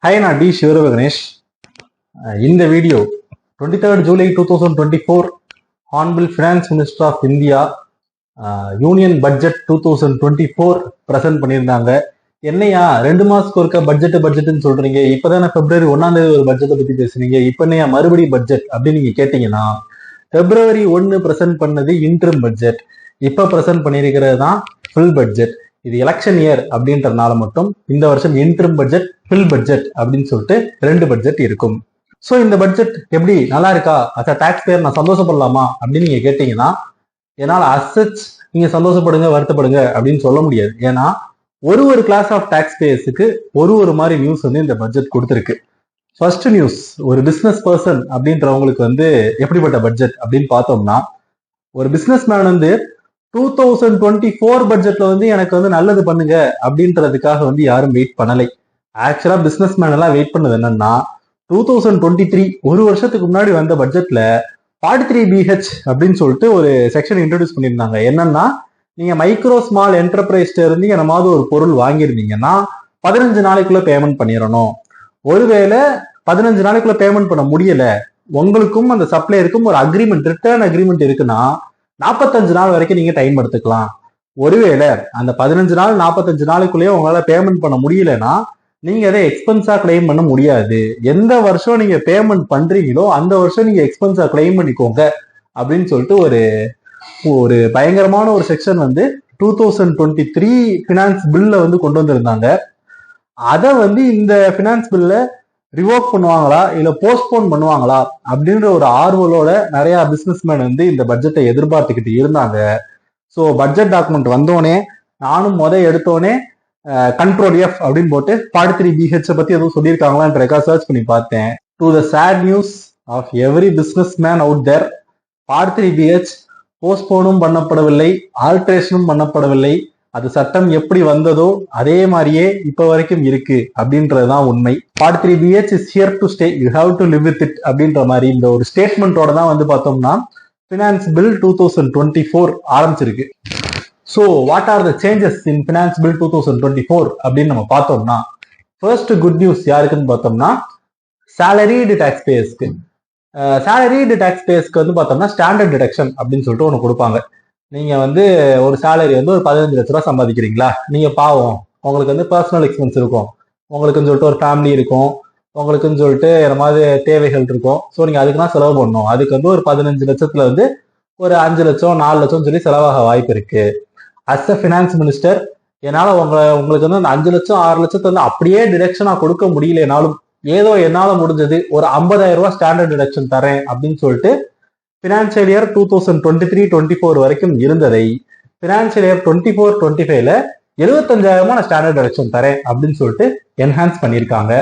Hi, நான் D Sivaganesh. இந்த video 23rd July 2024 honourable finance minister of India union budget 2024 present பண்ணியிருந்தாங்க. என்னையா 2 மாசத்துக்கு ஒருக்கா பட்ஜெட்னு சொல்றீங்க, இப்பதானே February 1 ஒரு பட்ஜெட்டை பத்தி பேசுனீங்க, இப்ப என்னையா மறுபடியும் பட்ஜெட் அப்படின்னு நீங்க கேட்டீங்கன்னா, February 1 பிரசன்ட் பண்ணது இன்ட்ரிம் பட்ஜெட், இப்ப பிரசன்ட் பண்ணியிருக்கிறது தான் ஃபுல் பட்ஜெட். இது எலெக்ஷன் இயர் அப்படின்றதுனால மட்டும் இந்த வருஷம் இன்ட்ரிம் பட்ஜெட், ஃபில் பட்ஜெட் அப்படின்னு சொல்லிட்டு 2 பட்ஜெட் இருக்கும். ஸோ இந்த பட்ஜெட் எப்படி நல்லா இருக்கா, அஸ் அ டாக்ஸ் பேயர் நான் சந்தோஷப்படலாமா அப்படின்னு நீங்க கேட்டீங்கன்னா, என்னால் அசச் நீங்க சந்தோஷப்படுங்க வருத்தப்படுங்க அப்படின்னு சொல்ல முடியாது. ஏன்னா ஒரு கிளாஸ் ஆஃப் டாக்ஸ் பேயர்ஸுக்கு ஒரு மாதிரி நியூஸ் வந்து இந்த பட்ஜெட் கொடுத்துருக்கு. ஃபர்ஸ்ட் நியூஸ், ஒரு பிசினஸ் பர்சன் அப்படின்றவங்களுக்கு வந்து எப்படிப்பட்ட பட்ஜெட் அப்படின்னு பார்த்தோம்னா, ஒரு பிசினஸ் மேன் வந்து 2024 பட்ஜெட்ல வந்து எனக்கு வந்து நல்லது பண்ணுங்க அப்படின்றதுக்காக வந்து யாரும் வெயிட் பண்ணலை. ஆக்சுவலா பிசினஸ் மேன் எல்லாம் வெயிட் பண்ணது என்னன்னா, 2023 ஒரு வருஷத்துக்கு முன்னாடி வந்த பட்ஜெட்ல 43BH அப்படின்னு சொல்லிட்டு ஒரு செக்ஷன் இன்ட்ரோடியூஸ் பண்ணியிருந்தாங்க. என்னன்னா, நீங்க மைக்ரோ ஸ்மால் என்டர்பிரைஸ்ல இருந்து என்னமாவது ஒரு பொருள் வாங்கியிருந்தீங்கன்னா 15 நாளைக்குள்ள பேமெண்ட் பண்ணிடணும். ஒருவேளை 15 நாளைக்குள்ள பேமெண்ட் பண்ண முடியல, உங்களுக்கும் அந்த சப்ளையருக்கும் ஒரு அக்ரிமெண்ட், ரிட்டர்ன் அக்ரிமெண்ட் இருக்குன்னா 45 நாள் வரைக்கும் நீங்க டைம் எடுத்துக்கலாம். ஒருவேளை அந்த 15 நாள் 45 நாளுக்குள்ளேயே உங்களால பேமெண்ட் பண்ண முடியலன்னா நீங்க அதை எக்ஸ்பென்ஸா கிளைம் பண்ண முடியாது. எந்த வருஷம் நீங்க பேமெண்ட் பண்றீங்களோ அந்த வருஷம் நீங்க எக்ஸ்பென்ஸா கிளைம் பண்ணிக்கோங்க அப்படின்னு சொல்லிட்டு ஒரு பயங்கரமான ஒரு செக்ஷன் வந்து 2023 பினான்ஸ் பில்ல வந்து கொண்டு வந்திருந்தாங்க. அதை வந்து இந்த பினான்ஸ் பில்ல ரிவோக் பண்ணுவாங்களா இல்ல போஸ்ட்போன் பண்ணுவாங்களா அப்படின்ற ஒரு ஆர்வலோட நிறைய பிசினஸ்மேன் வந்து இந்த பட்ஜெட்டை எதிர்பார்த்துக்கிட்டு இருந்தாங்க. ஸோ பட்ஜெட் டாக்குமெண்ட் வந்தோடனே நானும் எடுத்தோடனே கண்ட்ரோல் எஃப் அப்படின்னு போட்டு 43BH பத்தி எதுவும் சொல்லியிருக்காங்களான்றக்கா சர்ச் பண்ணி பார்த்தேன். To the sad news of every business man out there, 43BH போஸ்ட்போனும் பண்ணப்படவில்லை, ஆல்ட்ரேஷனும் பண்ணப்படவில்லை. அது சட்டம் எப்படி வந்ததோ அதே மாதிரியே இப்ப வரைக்கும் இருக்கு அப்படின்றதுதான் உண்மை. 43BH is here to stay, you have to live with it அப்படின்ற மாதிரி இந்த ஒரு ஸ்டேட்மெண்டோட தான் வந்து பார்த்தோம்னா பினான்ஸ் பில் 2024 ஆரம்பிச்சிருக்கு. So what are the changes in finance bill 2024 அப்படின்னு நம்ம பார்த்தோம்னா, ஃபர்ஸ்ட் குட் நியூஸ் யாருக்குன்னு பார்த்தோம்னா சேலரிடு டாக்ஸ் பேயர்ஸ்க்கு. சேலரிடு டாக்ஸ் பேயர்ஸ்க்கு வந்து பார்த்தோம்னா ஸ்டாண்டர்ட் டிடக்ஷன் அப்படின்னு சொல்லிட்டு ஒன்று கொடுப்பாங்க. நீங்க வந்து ஒரு சேலரி வந்து ஒரு 15 லட்ச ரூபா சம்பாதிக்கிறீங்களா, நீங்க பாவம் உங்களுக்கு வந்து பர்சனல் எக்ஸ்பென்ஸ் இருக்கும், உங்களுக்குன்னு சொல்லிட்டு ஒரு ஃபேமிலி இருக்கும், உங்களுக்குன்னு சொல்லிட்டு என்ன மாதிரி தேவைகள் இருக்கும். ஸோ நீங்க அதுக்குன்னா செலவு பண்ணணும். அதுக்கு வந்து ஒரு 15 லட்சத்துல வந்து ஒரு 5 லட்சம் 4 லட்சம் சொல்லி செலவாக வாய்ப்பு இருக்கு. அஸ் அ ஃபினான்ஸ் மினிஸ்டர் என்னால உங்களுக்கு வந்து அந்த 5 லட்சம் 6 லட்சத்தை வந்து அப்படியே டிடக்ஷனா கொடுக்க முடியலனாலும் ஏதோ என்னால முடிஞ்சது ஒரு 50,000 ரூபாய் ஸ்டாண்டர்ட் டிடக்ஷன் தரேன் அப்படின்னு சொல்லிட்டு பினான்சியல் இயர் 2023-24 வரைக்கும் இருந்ததை பினான்சியல் இயர் 24-25ல 75,000 ஸ்டாண்டர்ட் டிடக்ஷன் தரேன் அப்படின்னு சொல்லிட்டு என்ஹான்ஸ் பண்ணியிருக்காங்க.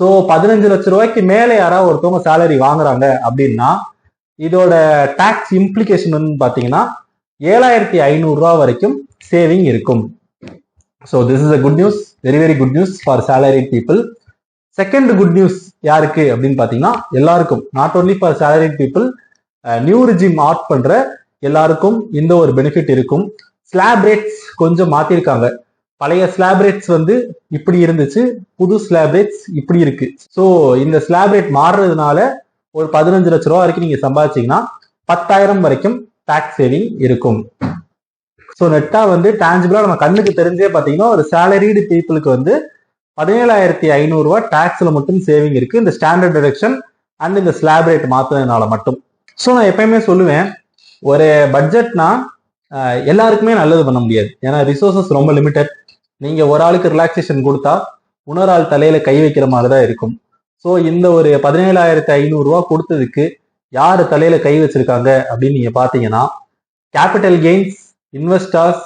ஸோ 15 லட்சம் ரூபாய்க்கு மேலே யாராவது ஒருத்தவங்க சேலரி வாங்குறாங்க அப்படின்னா இதோட டாக்ஸ் இம்ப்ளிகேஷன் வந்து பாத்தீங்கன்னா 7,500 ரூபாய் வரைக்கும் சேவிங் இருக்கும். So this is a good news, very good news for salary people. Second good news யாருக்கு அப்படின்னு பாத்தீங்கன்னா எல்லாருக்கும், not only for salary people, new regime add பண்ற எல்லாருக்கும் இந்த ஒரு பெனிஃபிட் இருக்கும். ஸ்லாப் ரேட்ஸ் கொஞ்சம் மாத்திருக்காங்க. பழைய ஸ்லாப் ரேட்ஸ் வந்து இப்படி இருந்துச்சு, புது ஸ்லாப் ரேட்ஸ் இப்படி இருக்கு. ஸோ இந்த ஸ்லாப் ரேட் மாறுறதுனால ஒரு 15 லட்ச ரூபா வரைக்கும் நீங்க சம்பாதிச்சீங்கன்னா 10,000 வரைக்கும் டாக்ஸ் சேவிங் இருக்கும். ஸோ நெட்டா வந்து டான்ஜிபிளா நம்ம கண்ணுக்கு தெரிஞ்சே பாத்தீங்கன்னா ஒரு சேலரிடு பீப்புளுக்கு வந்து 17,500 ரூபாய் டாக்ஸ்ல மட்டும் சேவிங் இருக்கு, இந்த ஸ்டாண்டர்ட் டிடக்ஷன் அண்ட் இந்த ஸ்லாப் ரேட் மாத்தினதுனால மட்டும். ஸோ நான் எப்பயுமே சொல்லுவேன், ஒரு பட்ஜெட்னா எல்லாருக்குமே நல்லது பண்ண முடியாது. ஏன்னா ரிசோர்சஸ் ரொம்ப லிமிட்டட். நீங்க ஒரு ஆளுக்கு ரிலாக்ஸேஷன் கொடுத்தா இன்னொரு ஆள் தலையில கை வைக்கிற மாதிரி தான் இருக்கும். ஸோ இந்த ஒரு 17,500 ரூபா கொடுத்ததுக்கு யாரு தலையில கை வச்சிருக்காங்க அப்படின்னு நீங்க பாத்தீங்கன்னா, கேபிட்டல் கெயின்ஸ் இன்வெஸ்டர்ஸ்,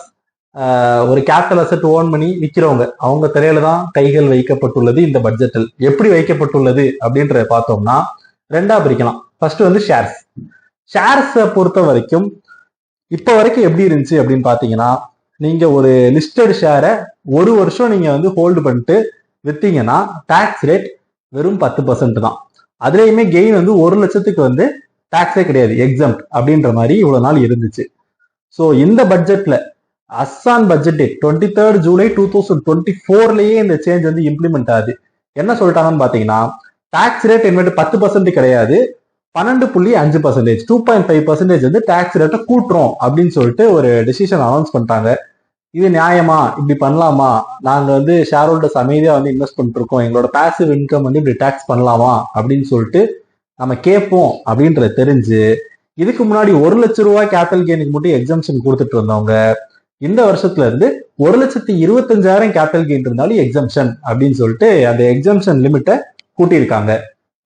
ஒரு கேபிட்டல் அசெட் ஓன் பண்ணி விற்கிறவங்க, அவங்க தலையில தான் கைகள் வைக்கப்பட்டுள்ளது இந்த பட்ஜெட்டில். எப்படி வைக்கப்பட்டுள்ளது அப்படின்றத பார்த்தோம்னா ரெண்டா பிரிக்கலாம். ஃபர்ஸ்ட் வந்து ஷேர்ஸை பொறுத்த வரைக்கும் இப்ப வரைக்கும் எப்படி இருந்துச்சு அப்படின்னு பாத்தீங்கன்னா, நீங்க ஒரு லிஸ்டட் ஷேரை ஒரு வருஷம் நீங்க வந்து ஹோல்டு பண்ணிட்டு வித்தீங்கன்னா டாக்ஸ் ரேட் வெறும் 10% தான். அதுலயுமே கெயின் வந்து 1 லட்சத்துக்கு வந்து டாக்ஸே கிடையாது, எக்ஸம்ட் அப்படின்ற மாதிரி இவ்வளவு நாள் இருந்துச்சு. ஸோ இந்த பட்ஜெட்ல அஸ்ஸான் பட்ஜெட் 23rd July 2024லயே இந்த சேஞ்ச் வந்து இம்ப்ளிமெண்ட் ஆகுது. என்ன சொல்லிட்டாங்கன்னு பாத்தீங்கன்னா, டாக்ஸ் ரேட் இனிமேட்டு 10% கிடையாது, 12.5%, 2.5% வந்து டாக்ஸ் ரேட்டை கூட்டுறோம் அப்படின்னு சொல்லிட்டு ஒரு டிசிஷன் அனௌன்ஸ் பண்ணிட்டாங்க. இது நியாயமா, இப்படி பண்ணலாமா, நாங்க வந்து ஷேர் ஹோல்டர்ஸ் அமைதியா வந்து இன்வெஸ்ட் பண்ணிட்டு இருக்கோம், எங்களோட பாசிவ் இன்கம் வந்து இப்படி டாக்ஸ் பண்ணலாமா அப்படின்னு சொல்லிட்டு நம்ம கேட்போம் அப்படின்றத தெரிஞ்சு, இதுக்கு முன்னாடி 1 லட்ச ரூபாய் கேபிட்டல் கெயினுக்கு மட்டும் எக்ஸம்ஷன் கொடுத்துட்டு வந்தவங்க இந்த வருஷத்துல இருந்து 1,25,000 கேபிட்டல் கெயின் இருந்தாலும் எக்ஸம்ஷன் அப்படின்னு சொல்லிட்டு அந்த எக்ஸம்ஷன் லிமிட்டை கூட்டியிருக்காங்க.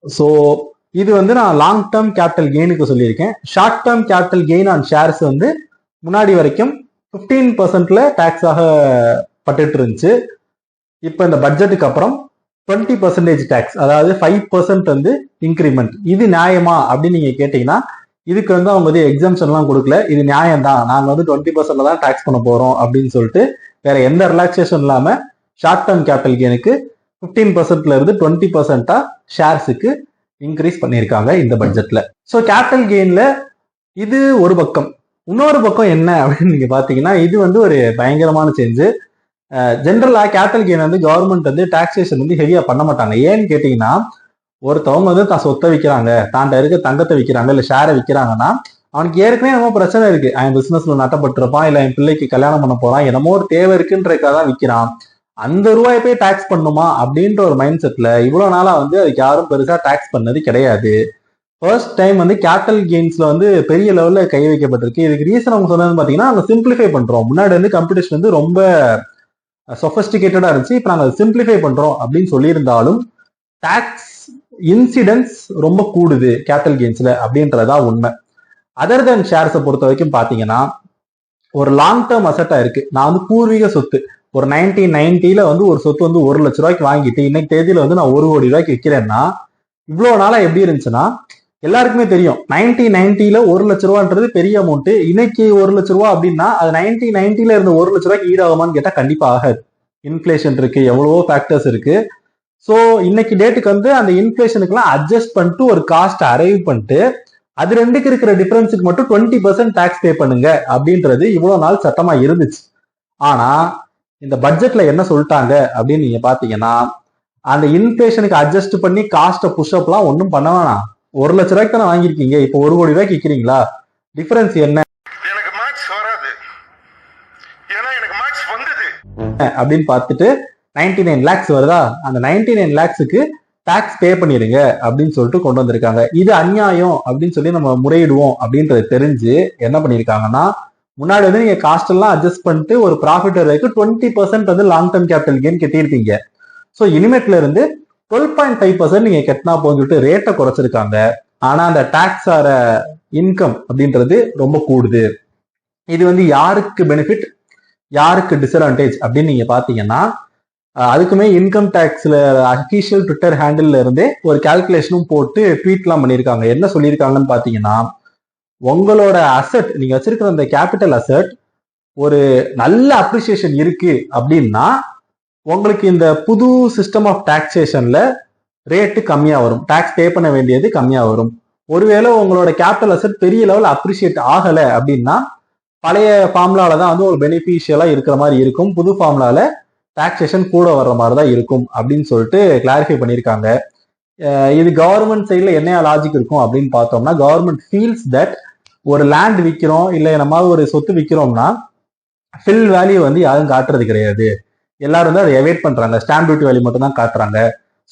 ஸோ இது வந்து நான் லாங் டேர்ம் கேபிட்டல் கெயினுக்கு சொல்லியிருக்கேன். Short term capital gain on shares வந்து முன்னாடி வரைக்கும் 15%ல டாக்ஸ் ஆக பட்டுட்டு இருந்துச்சு. இப்போ இந்த பட்ஜெட்டுக்கு அப்புறம் 20% டாக்ஸ், அதாவது 5% வந்து இன்க்ரிமெண்ட். இது நியாயமா அப்படின்னு நீங்க கேட்டீங்கன்னா, இதுக்கு வந்து அவங்க வந்து எக்ஸம்ஷன்லாம் கொடுக்கல. இது நியாயம் தான், நாங்க வந்து 20% தான் டாக்ஸ் பண்ண போறோம் அப்படின்னு சொல்லிட்டு வேற எந்த ரிலாக்ஸேஷன் இல்லாம ஷார்ட் டேர்ம் கேபிட்டல் கெயினுக்கு 15%ல இருந்து 20% ஷேர்ஸுக்கு இன்க்ரீஸ் பண்ணியிருக்காங்க இந்த பட்ஜெட்ல. ஸோ கேபிட்டல் கெயின்ல இது ஒரு பக்கம். இன்னொரு பக்கம் என்ன அப்படின்னு நீங்க பாத்தீங்கன்னா, இது வந்து ஒரு பயங்கரமான சேஞ்சு. ஜென்ரலா கேபிட்டல் கெயின் வந்து கவர்மெண்ட் வந்து டாக்ஸேஷன் வந்து ஹெவியா பண்ண மாட்டாங்க. ஏன்னு கேட்டீங்கன்னா, ஒருத்தவங்க வந்து தான் சொத்தை விற்கிறாங்க, தாண்ட இருக்க தங்கத்தை விற்கிறாங்க, இல்ல ஷேரை விற்கிறாங்கன்னா, அவனுக்கு ஏற்கனவே என்னமோ பிரச்சனை இருக்கு, அவன் பிசினஸ்ல நட்டப்பட்டிருப்பான், இல்ல என் பிள்ளைக்கு கல்யாணம் பண்ண போறான், என்னமோ ஒரு தேவை இருக்குன்றதுக்காக தான் விற்கிறான். அந்த ரூபாயை போய் டாக்ஸ் பண்ணுமா அப்படின்ற ஒரு மைண்ட் செட்ல இவ்வளவு நாளா வந்து அதுக்கு யாரும் பெருசா டாக்ஸ் பண்ணது கிடையாது. ஃபர்ஸ்ட் டைம் வந்து கேபிட்டல் கெயின்ஸ்ல வந்து பெரிய லெவல்ல கை வைக்கப்பட்டிருக்கு. இதுக்கு ரீசன் அவங்க சொன்னது பாத்தீங்கன்னா, நாங்க சிம்பிளிஃபை பண்றோம். முன்னாடி வந்து கம்பெடிஷன் வந்து ரொம்ப சொஃபஸ்டிகேட்டடா இருந்துச்சு, இப்போ நாங்க சிம்பிளிஃபை பண்றோம் அப்படின்னு சொல்லியிருந்தாலும் டாக்ஸ் இன்சிடென்ட்ஸ் ரொம்ப கூடுது கேபிட்டல் கெயின்ஸ்ல அப்படின்றதா உண்மை. அதர் தென் ஷேர்ஸை பொறுத்த வரைக்கும் பாத்தீங்கன்னா, ஒரு லாங் டேர்ம் அசட்டா இருக்கு. நான் வந்து பூர்வீக சொத்து ஒரு 1990ல வந்து ஒரு சொத்து வந்து 1 லட்ச ரூபாய்க்கு வாங்கிட்டு இன்னைக்கு தேதியில வந்து நான் 1 கோடி ரூபாய்க்கு விற்கிறேன்னா, இவ்வளவு நாளா எப்படி இருந்துச்சுன்னா, எல்லாருக்குமே தெரியும் 1990ல 1 லட்ச ரூபான்றது பெரிய அமௌண்ட். இன்னைக்கு 1 லட்ச ரூபா அப்படின்னா அது 1990ல இருந்த 1 லட்ச ரூபாய்க்கு ஈடாகுமான்னு கேட்டா கண்டிப்பா ஆகாது. இன்ஃபிளேஷன் இருக்கு, எவ்வளவோ ஃபேக்டர்ஸ் இருக்கு. ஸோ இன்னைக்கு டேட்டுக்கு வந்து அந்த இன்ஃபிளேஷனுக்குலாம் அட்ஜஸ்ட் பண்ணிட்டு ஒரு காஸ்ட் அரைவ் பண்ணிட்டு அது ரெண்டுக்கு இருக்கிற டிஃபரன்ஸுக்கு மட்டும் 20% டாக்ஸ் பே பண்ணுங்க அப்படின்றது இவ்வளவு நாள் சட்டமா இருந்துச்சு. ஆனா இந்த பட்ஜெட்ல என்ன சொல்லிட்டாங்க அப்படின்னு நீங்க பாத்தீங்கன்னா, அந்த இன்ஃபிளேஷனுக்கு அட்ஜஸ்ட் பண்ணி காஸ்ட்டை புஷ்அப்லாம் ஒன்றும் பண்ண வேணாம். 1 லட்ச ரூபாய்க்கு தானே வாங்கியிருக்கீங்க, இப்போ 1 கோடி ரூபாய்க்கு விற்கிறீங்களா, டிஃபரன்ஸ் என்ன அப்படின்னு பார்த்துட்டு 99 lakhs வருதா, அந்த 99 lakhsக்கு டாக்ஸ் பே பண்ணிடுங்க அப்படின்னு சொல்லிட்டு கொண்டு வந்திருக்காங்க. இது அநியாயம் அப்படின்னு சொல்லி நம்ம முறையிடுவோம் அப்படின்றது தெரிஞ்சு என்ன பண்ணிருக்காங்கன்னா, முன்னாடி வந்து நீங்க காஸ்ட் எல்லாம் அட்ஜஸ்ட் பண்ணிட்டு ஒரு ப்ராஃபிட் வரைக்கும் 20% வந்து லாங் டேர்ம் கேபிட்டல் கெயின் கட்டியிருப்பீங்க. ஸோ இனிமேட்ல இருந்து 12.5% நீங்க கட்டினா போன்னு சொல்லிட்டு ரேட்டை குறைச்சிருக்காங்க. ஆனா அந்த டாக்ஸ் ஆற இன்கம் அப்படின்றது ரொம்ப கூடுது. இது வந்து யாருக்கு பெனிஃபிட், யாருக்கு டிஸ்அட்வான்டேஜ் அப்படின்னு நீங்க பாத்தீங்கன்னா, அதுக்குமே இன்கம் டேக்ஸ்ல அஃபிஷியல் ட்விட்டர் ஹேண்டில் இருந்தே ஒரு கால்குலேஷனும் போட்டு ட்வீட்லாம் பண்ணியிருக்காங்க. என்ன சொல்லியிருக்காங்கன்னு பாத்தீங்கன்னா, உங்களோட அசெட், நீங்க வச்சிருக்கிற அந்த கேபிட்டல் அசெட் ஒரு நல்ல அப்ரிசியேஷன் இருக்கு அப்படின்னா உங்களுக்கு இந்த புது சிஸ்டம் ஆஃப் டாக்ஸேஷன்ல ரேட்டு கம்மியா வரும், டாக்ஸ் பே பண்ண வேண்டியது கம்மியா வரும். ஒருவேளை உங்களோட கேபிட்டல் அசெட் பெரிய லெவல் அப்ரிசியேட் ஆகல அப்படின்னா பழைய ஃபார்முலால தான் வந்து ஒரு பெனிஃபிஷியலா இருக்கிற மாதிரி இருக்கும், புது ஃபார்முலால டாக்ஸேஷன் கூட வர்ற மாதிரி தான் இருக்கும் அப்படின்னு சொல்லிட்டு கிளாரிஃபை பண்ணியிருக்காங்க. இது கவர்மெண்ட் சைட்ல என்ன லாஜிக் இருக்கும் அப்படின்னு பார்த்தோம்னா, கவர்மெண்ட் ஃபீல்ஸ் தட் ஒரு லேண்ட் விற்கிறோம் இல்லை நம்ம ஒரு சொத்து விற்கிறோம்னா ஃபில் வேல்யூ வந்து யாரும் காட்டுறது கிடையாது, எல்லாரும் வந்து அதை எவேட் பண்றாங்க, ஸ்டாம்ப் டியூட்டி வேல்யூ மட்டும் தான் காட்டுறாங்க.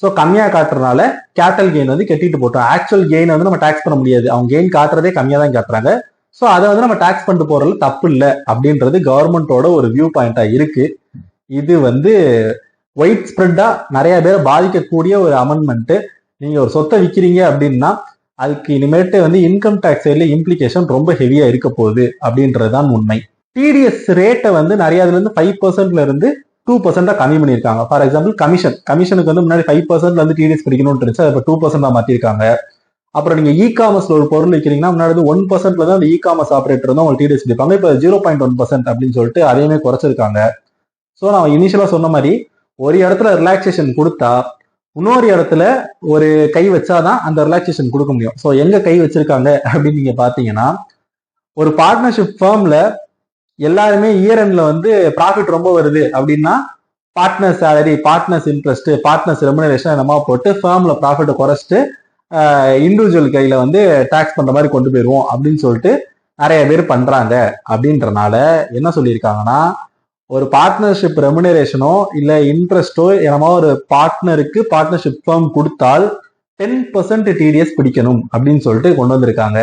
ஸோ கம்மியாக காட்டுறதுனால கேபிட்டல் கெயின் வந்து கட்டிட்டு போட்டோம், ஆக்சுவல் கெயின் வந்து நம்ம டாக்ஸ் பண்ண முடியாது, அவங்க கெயின் காட்டுறதே கம்மியாக தான் காட்டுறாங்க. ஸோ அதை வந்து நம்ம டாக்ஸ் பண்ணிட்டு போறதுல தப்பு இல்லை அப்படின்றது கவர்மெண்டோட ஒரு வியூ பாயிண்டா இருக்கு. இது வந்து ஒயிட் ஸ்ப்ரெட்டா நிறைய பேரை பாதிக்கக்கூடிய ஒரு அமெண்ட்மெண்ட். நீங்க ஒரு சொத்தை விற்கிறீங்க அப்படின்னா அதுக்கு இனிமேட்டு வந்து இன்கம் டேக்ஸ் சைட்ல இம்ப்ளிகேஷன் ரொம்ப ஹெவியா இருக்க போகுது அப்படின்றதுதான் உண்மை. டிடிஎஸ் ரேட்டை வந்து நிறைய அதுல இருந்து 5%ல இருந்து 2% கம்மி பண்ணியிருக்காங்க. ஃபார் எக்ஸாம்பிள் கமிஷனுக்கு வந்து முன்னாடி 5% வந்து டிடிஎஸ் பிடிக்கணும்னு இருந்துச்சு, அதை இப்போ 2% மாத்திருக்காங்க. அப்புறம் நீங்க இ காமர்ஸ்ல ஒரு பொருள் விற்கிறீங்கன்னா முன்னாடி 1%ல தான் அந்த இ காமர்ஸ் ஆப்ரேட்டர் தான் உங்களுக்கு டிடிஎஸ் பிடிப்பாங்க, இப்போ 0.1% அப்படின்னு சொல்லிட்டு அதையுமே குறைச்சிருக்காங்க. ஸோ நான் இனிஷியலா சொன்ன மாதிரி ஒரு இடத்துல ரிலாக்ஸேஷன் கொடுத்தா இன்னொரு இடத்துல ஒரு கை வச்சாதான் அந்த ரிலாக்ஸேஷன் கொடுக்க முடியும். ஸோ எங்க கை வச்சிருக்காங்க அப்படின்னு நீங்க பாத்தீங்கன்னா, ஒரு பார்ட்னர்ஷிப் ஃபர்ம்ல எல்லாருமே இயர் எண்ட்ல வந்து ப்ராஃபிட் ரொம்ப வருது அப்படின்னா partner salary, partners interest, partners remuneration என்னமா போட்டு ஃபேர்ம்ல ப்ராஃபிட்டை குறைச்சிட்டு இண்டிவிஜுவல் கையில வந்து டாக்ஸ் பண்ற மாதிரி கொண்டு போயிருவோம் அப்படின்னு சொல்லிட்டு நிறைய பேர் பண்றாங்க. அப்படின்றனால என்ன சொல்லியிருக்காங்கன்னா, ஒரு பார்ட்னர்ஷிப் ரெமுனரேஷனோ இல்ல இன்ட்ரெஸ்டோ என்னமோ ஒரு பார்ட்னருக்கு பார்ட்னர்ஷிப் ஃபேர்ம் கொடுத்தால் 10% டிடிஎஸ் பிடிக்கணும் அப்படின்னு சொல்லிட்டு கொண்டு வந்திருக்காங்க.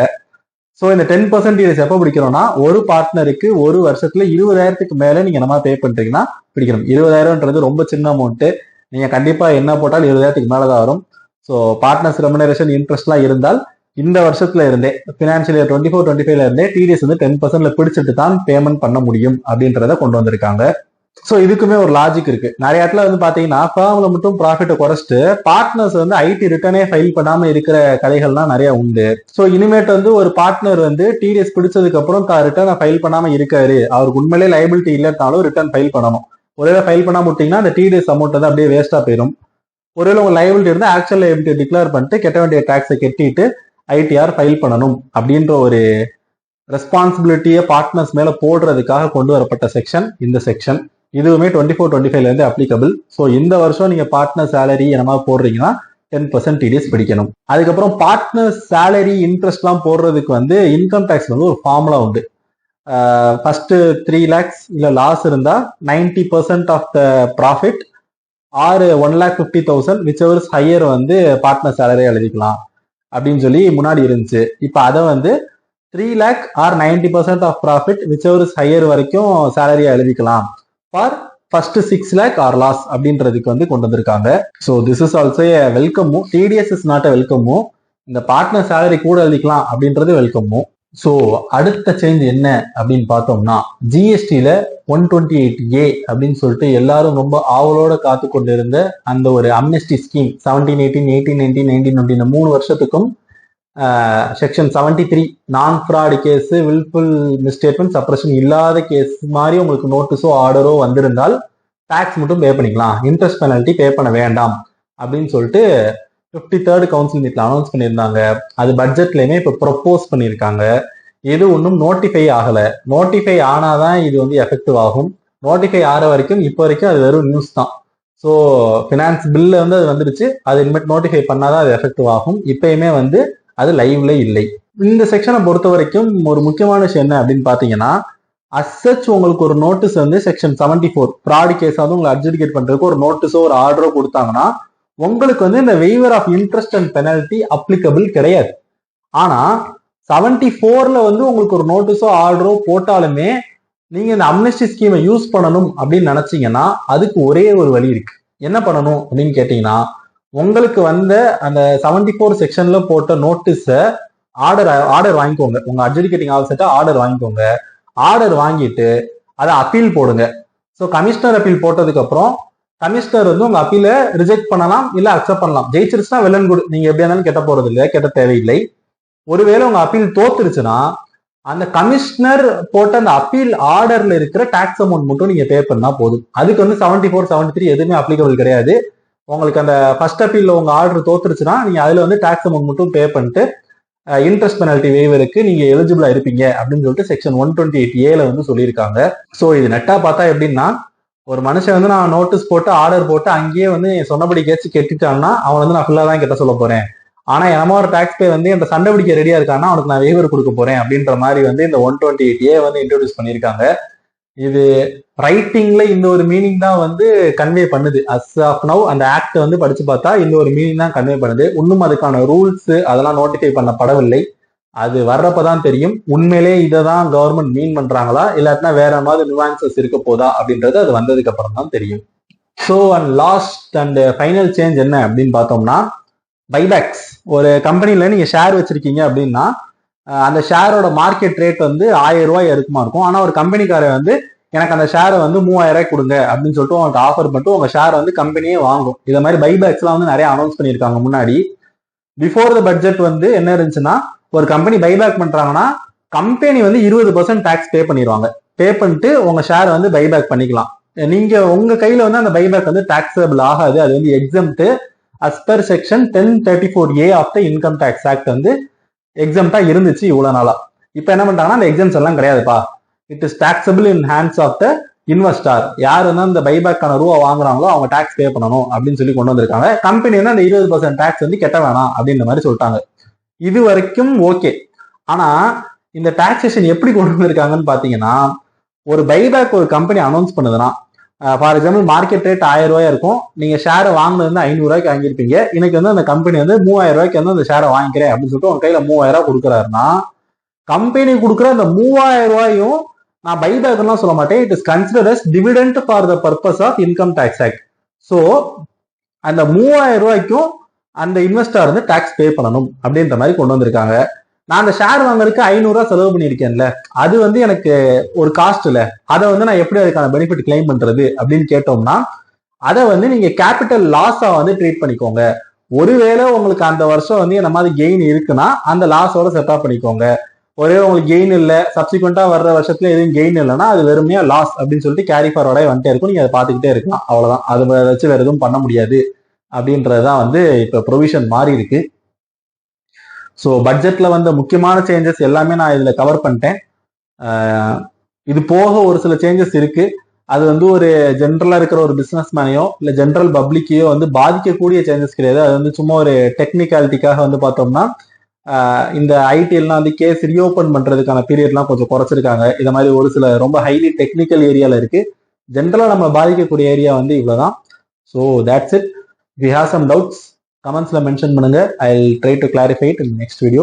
ஸோ இந்த 10% டிடிஎஸ் எப்போ பிடிக்கிறோம்னா, ஒரு பார்ட்னருக்கு ஒரு வருஷத்துல 20,000க்கு மேல நீங்க என்னமா பே பண்றீங்கன்னா பிடிக்கணும். 20,000ன்றது ரொம்ப சின்ன அமௌண்ட். நீங்க கண்டிப்பா என்ன போட்டாலும் 20,000க்கு மேலதான் வரும். ஸோ பார்ட்னர்ஸ் ரெமுனரேஷன் இன்ட்ரெஸ்ட்லாம் இருந்தால் இந்த வருஷத்துல இருந்தே பினான்சியல் இயர் 24-25ல இருந்தே டிடிஎஸ் வந்து 10%ல பிடிச்சிட்டு தான் பேமெண்ட் பண்ண முடியும் அப்படின்றத கொண்டு வந்திருக்காங்க. ஸோ இதுக்குமே ஒரு லாஜிக் இருக்கு. நிறைய இடத்துல வந்து பாத்தீங்கன்னா ஃபேர்ம்ல மட்டும் ப்ராஃபிட்டை குறைச்சிட்டு பார்ட்னர்ஸ் வந்து ஐடி ரிட்டர்னே ஃபைல் பண்ணாம இருக்கிற கதைகள்லாம் நிறைய உண்டு. ஸோ இனிமேட்டு வந்து ஒரு பார்ட்னர் வந்து டிடிஎஸ் பிடிச்சதுக்கு அப்புறம் ரிட்டர்னை ஃபைல் பண்ணாம இருக்காரு, அவருக்கு உண்மையிலே லைபிலிட்டி இல்லைனாலும் ரிட்டர்ன் ஃபைல் பண்ணணும். ஒருவேளை ஃபைல் பண்ணாம விட்டீங்கன்னா அந்த டிடிஎஸ் அமௌண்ட் வந்து அப்படியே வேஸ்டா போயிடும். ஒருவேளை உங்க லைபிலிட்டி இருந்தா ஆக்சுவல் லைபிலிட்டி டிக்ளேர் பண்ணிட்டு கட்ட வேண்டிய டாக்ஸை கட்டிட்டு ஐடிஆர் ஃபைல் பண்ணணும் அப்படின்ற ஒரு ரெஸ்பான்சிபிலிட்டியை பார்ட்னர்ஸ் மேல போடுறதுக்காக கொண்டு வரப்பட்ட செக்ஷன் இந்த செக்ஷன். இதுவுமே 24-25ல இருந்து அப்ளிகபிள். ஸோ இந்த வருஷம் நீங்க பார்ட்னர் சேலரி என்னமா போடுறீங்கன்னா 10% டிடிஎஸ் பிடிக்கணும். அதுக்கப்புறம் பார்ட்னர் சேலரி இன்ட்ரெஸ்ட் எல்லாம் போடுறதுக்கு வந்து இன்கம் டேக்ஸ் வந்து ஒரு ஃபார்முலா உண்டு. ஃபர்ஸ்ட் 3 lakhs இல்ல லாஸ் இருந்தா 90% of the profit or 1,50,000 whichever is higher வந்து பார்ட்னர் சேலரி எழுதிக்கலாம் அப்படின்னு சொல்லி முன்னாடி இருந்துச்சு. இப்ப அதை வந்து 3 lakh or 90% of profit whichever is higher வரைக்கும் சேலரியா எழுதிக்கலாம் for first 6 lakh or loss அப்படின்றதுக்கு வந்து கொண்டு வந்திருக்காங்க. So this is also welcome move. TDS is not a welcome move. இந்த பார்ட்னர் சேலரி கூட எழுதிக்கலாம் அப்படின்றது வெல்கம் மூவ். ஸோ அடுத்த சேஞ்ச் என்ன அப்படின்னு பார்த்தோம்னா, ஜிஎஸ்டியில 128A அப்படின்னு சொல்லிட்டு எல்லாரும் ரொம்ப ஆவலோட காத்து கொண்டு இருந்த அந்த ஒரு அம்னெஸ்டி ஸ்கீம் 17, 18, 18, 19, 19 இந்த 3 வருஷத்துக்கும் section 73 non fraud case, wilful misstatement, suppression இல்லாத கேஸ் மாதிரி உங்களுக்கு நோட்டீஸோ ஆர்டரோ வந்திருந்தால் டாக்ஸ் மட்டும் பே பண்ணிக்கலாம், இன்ட்ரெஸ்ட் பெனல்ட்டி பே பண்ண வேண்டாம் அப்படின்னு சொல்லிட்டு 53rd கவுன்சில் மீட்ல அனௌன்ஸ் பண்ணியிருந்தாங்க. அது பட்ஜெட்லயுமே இப்ப ப்ரொப்போஸ் பண்ணியிருக்காங்க. இது ஒன்றும் நோட்டிஃபை ஆகல. நோட்டிஃபை ஆனாதான் இது வந்து எஃபெக்டிவ் ஆகும். நோட்டிஃபை ஆற வரைக்கும் இப்போ வரைக்கும் அது வெறும் நியூஸ் தான். ஸோ ஃபினான்ஸ் பில்ல வந்து அது வந்துருச்சு, அது இனிமேட் நோட்டிஃபை பண்ணாதான் அது எஃபெக்டிவ் ஆகும். இப்பயுமே வந்து அது லைவ்ல இல்லை. இந்த செக்ஷனை பொறுத்த வரைக்கும் ஒரு முக்கியமான விஷயம் என்ன அப்படின்னு பாத்தீங்கன்னா, அசச் உங்களுக்கு ஒரு நோட்டீஸ் வந்து செக்ஷன் 74 ஃப்ராட் கேஸ் வந்து உங்களை அட்ஜுடிகேட் பண்றதுக்கு ஒரு நோட்டீஸோ ஒரு ஆர்டரோ கொடுத்தாங்கன்னா உங்களுக்கு வந்து இந்த waiver of interest and penalty applicable கிடையாது. ஆனா 74ல வந்து உங்களுக்கு ஒரு நோட்டீஸோ ஆர்டரோ போட்டாலுமே நீங்க இந்த அம்னெஸ்டி ஸ்கீமை யூஸ் பண்ணணும் அப்படின்னு நினைச்சீங்கன்னா அதுக்கு ஒரே ஒரு வழி இருக்கு. என்ன பண்ணணும் அப்படின்னு கேட்டீங்கன்னா, உங்களுக்கு வந்த அந்த 74 செக்ஷன்ல போட்ட நோட்டீஸ ஆர்டர் வாங்கிக்கோங்க. உங்க அட்ஜுடிகேட்டிங் ஆஃபீஸர்ட்ட ஆர்டர் வாங்கிக்கோங்க. ஆர்டர் வாங்கிட்டு அதை அப்பீல் போடுங்க. ஸோ கமிஷனர் அப்பீல் போட்டதுக்கு அப்புறம் கமிஷனர் வந்து உங்க அப்பீல ரிஜெக்ட் பண்ணலாம் இல்ல அக்செப்ட் பண்ணலாம். ஜெயிச்சிருச்சுன்னா வெல் அண்ட் குட், நீங்க எப்படியா இருந்தாலும் கெட்ட போறது இல்லை, கெட்ட தேவையில்லை. ஒருவேளை உங்க அப்பீல் தோத்துருச்சுன்னா அந்த கமிஷனர் போட்ட அந்த அப்பீல் ஆர்டர்ல இருக்கிற டாக்ஸ் அமௌண்ட் மட்டும் நீங்க பே பண்ணா போதும். அதுக்கு வந்து 74, 73 எதுவுமே அப்ளிகபிள் கிடையாது. உங்களுக்கு அந்த ஃபர்ஸ்ட் அப்பீல்ல உங்க ஆர்டர் தோத்துருச்சுன்னா நீங்க அதுல வந்து டாக்ஸ் அமௌண்ட் மட்டும் பே பண்ணிட்டு இன்ட்ரெஸ்ட் பெனல்ட்டி வேவருக்கு நீங்க எலிஜிபிளா இருப்பீங்க அப்படின்னு சொல்லிட்டு செக்ஷன் 128A வந்து சொல்லியிருக்காங்க. ஸோ இது நெட்டா பார்த்தா எப்படின்னா, ஒரு மனுஷன் வந்து நான் நோட்டீஸ் போட்டு ஆர்டர் போட்டு அங்கேயே வந்து சொன்னபடி கேச்சு கெட்டிட்டான்னா அவன் வந்து நான் ஃபுல்லா தான் கெட்ட சொல்ல போறேன். ஆனா என்னமோ ஒரு டாக்ஸ் பே வந்து என்ற சண்டை பிடிக்க ரெடியா இருக்கான்னா அவனுக்கு நான் வேவர் கொடுக்க போறேன் அப்படின்ற மாதிரி வந்து இந்த 128A வந்து இன்ட்ரோடியூஸ் பண்ணியிருக்காங்க. இது ரைட்டிங்ல இந்த ஒரு மீனிங் தான் வந்து கன்வே பண்ணுது. அஸ் ஆஃப் நவ் அந்த ஆக்ட் வந்து படிச்சு பார்த்தா இந்த ஒரு மீனிங் தான் கன்வே பண்ணுது. இன்னும் அதுக்கான ரூல்ஸ் அதெல்லாம் நோட்டிஃபை பண்ணப்படவில்லை. அது வர்றப்பதான் தெரியும் உண்மையிலே இதை தான் கவர்மெண்ட் மீன் பண்றாங்களா இல்லாட்டினா வேற மாதிரி நியூவான்சஸ் இருக்க போதா அப்படின்றது அது வந்ததுக்கு அப்புறம் தான் தெரியும். So and last and final change என்ன அப்படின்னு பார்த்தோம்னா, பைபேக்ஸ். ஒரு கம்பெனில நீங்க ஷேர் வச்சிருக்கீங்க அப்படின்னா அந்த ஷேரோட மார்க்கெட் ரேட் வந்து 1000 ரூபாய் இருக்குமா இருக்கும். ஆனா ஒரு கம்பெனிக்காரர் வந்து எனக்கு அந்த ஷேரை வந்து 3000 ரூபாய் கொடுங்க அப்படின்னு சொல்லிட்டு உங்களுக்கு ஆஃபர் பண்ணிட்டு உங்க ஷேரை வந்து கம்பெனியே வாங்கும். இதை மாதிரி பைபேக்ஸ் எல்லாம் வந்து நிறைய அனௌன்ஸ் பண்ணியிருக்காங்க முன்னாடி. பிஃபோர் த பட்ஜெட் வந்து என்ன இருந்துச்சுன்னா, ஒரு கம்பெனி பைபேக் பண்றாங்கன்னா கம்பெனி வந்து 20% டாக்ஸ் பே பண்ணிடுவாங்க. பே பண்ணிட்டு உங்க ஷேர் வந்து பைபேக் பண்ணிக்கலாம். நீங்க உங்க கையில வந்து அந்த பைபேக் வந்து டாக்ஸபிள் ஆகாது. அது வந்து exempt as per section 1034A of the income tax act வந்து எக்ஸம்டா இருந்துச்சு இவ்வளவு நாளா. இப்ப என்ன பண்றாங்கன்னா அந்த எக்ஸம்ஸ் எல்லாம் கிடையாதுப்பா. It is taxable in hands of the investor யார் வந்து இந்த பைபேக்கான ரூபா வாங்குறாங்களோ அவங்க டாக்ஸ் பே பண்ணணும் அப்படின்னு சொல்லி கொண்டு வந்திருக்காங்க. கம்பெனி வந்து அந்த 20% டாக்ஸ் வந்து கெட்ட வேணாம் அப்படின்ற மாதிரி சொல்லிட்டாங்க. இது வரைக்கும் ஓகே. ஆனா இந்த டாக்ஸேஷன் எப்படி கொண்டு வந்திருக்காங்கன்னு பாத்தீங்கன்னா, ஒரு பைபேக் ஒரு கம்பெனி அனௌன்ஸ் பண்ணுதுன்னா, ஃபார் எக்ஸாம்பிள் மார்க்கெட் ரேட் 1000 ரூபாயா இருக்கும். நீங்க ஷேரை வாங்கினது வந்து 500 ரூபாய்க்கு வாங்கியிருப்பீங்க. இன்னைக்கு வந்து அந்த கம்பெனி வந்து 3000 ரூபாய்க்கு வந்து அந்த ஷேரை வாங்கிக்கிறேன் அப்படின்னு சொல்லிட்டு உங்க கையில 3000 ரூபாய் கொடுக்குறாருன்னா, கம்பெனி கொடுக்குற அந்த 3000 ரூபாயும் நான் பைபேக் எல்லாம் சொல்ல மாட்டேன். It is considered as dividend for the purpose of income tax act. So அந்த 3000 ரூபாய்க்கும் அந்த இன்வெஸ்டர் வந்து டாக்ஸ் பே பண்ணணும் அப்படின்ற மாதிரி கொண்டு வந்திருக்காங்க. நான் அந்த ஷேர் வாங்குறதுக்கு 500 ரூபாய் செலவு பண்ணியிருக்கேன்ல, அது வந்து எனக்கு ஒரு காஸ்ட் இல்ல, அதை வந்து நான் எப்படி அதுக்கான பெனிஃபிட் கிளைம் பண்றது அப்படின்னு கேட்டோம்னா, அதை வந்து நீங்க கேபிட்டல் லாஸா வந்து ட்ரீட் பண்ணிக்கோங்க. ஒருவேளை உங்களுக்கு அந்த வருஷம் வந்து இந்த மாதிரி கெயின் இருக்குன்னா அந்த லாஸோட செட்டப் பண்ணிக்கோங்க. ஒரே உங்களுக்கு கெயின் இல்லை, சப்சிக்வெண்டா வர்ற வருஷத்துல எதுவும் கெயின் இல்லைன்னா அது வெறுமையா லாஸ் அப்படின்னு சொல்லிட்டு கேரி ஃபார்வர்டே வந்துட்டே இருக்கும். நீங்க அதை பார்த்துக்கிட்டே இருக்கலாம், அவ்வளவுதான். அதை வச்சு வேற எதுவும் பண்ண முடியாது அப்படின்றதுதான் வந்து இப்ப ப்ரொவிஷன் மாறி இருக்கு. ஸோ பட்ஜெட்ல வந்த முக்கியமான சேஞ்சஸ் எல்லாமே நான் இதுல கவர் பண்ணிட்டேன். இது போக ஒரு சில சேஞ்சஸ் இருக்கு. அது வந்து ஒரு ஜென்ரலா இருக்கிற ஒரு பிசினஸ் மேனையோ இல்ல ஜென்ரல் பப்ளிக்கையோ வந்து பாதிக்கக்கூடிய சேஞ்சஸ் கிடையாது. அது வந்து சும்மா ஒரு டெக்னிக்காலிட்டிக்காக வந்து பார்த்தோம்னா, இந்த ஐடிஎல்லாம் வந்து கேஸ் ரீஓபன் பண்றதுக்கான பீரியட்லாம் கொஞ்சம் குறைச்சிருக்காங்க. இந்த மாதிரி ஒரு சில ரொம்ப ஹைலி டெக்னிக்கல் ஏரியால இருக்கு. ஜென்ரலா நம்ம பாதிக்கக்கூடிய ஏரியா வந்து இவ்வளவுதான். So that's it. If you have some doubts, comments la mention பண்ணுங்க. I'll try to clarify it in the next video.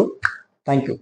Thank you.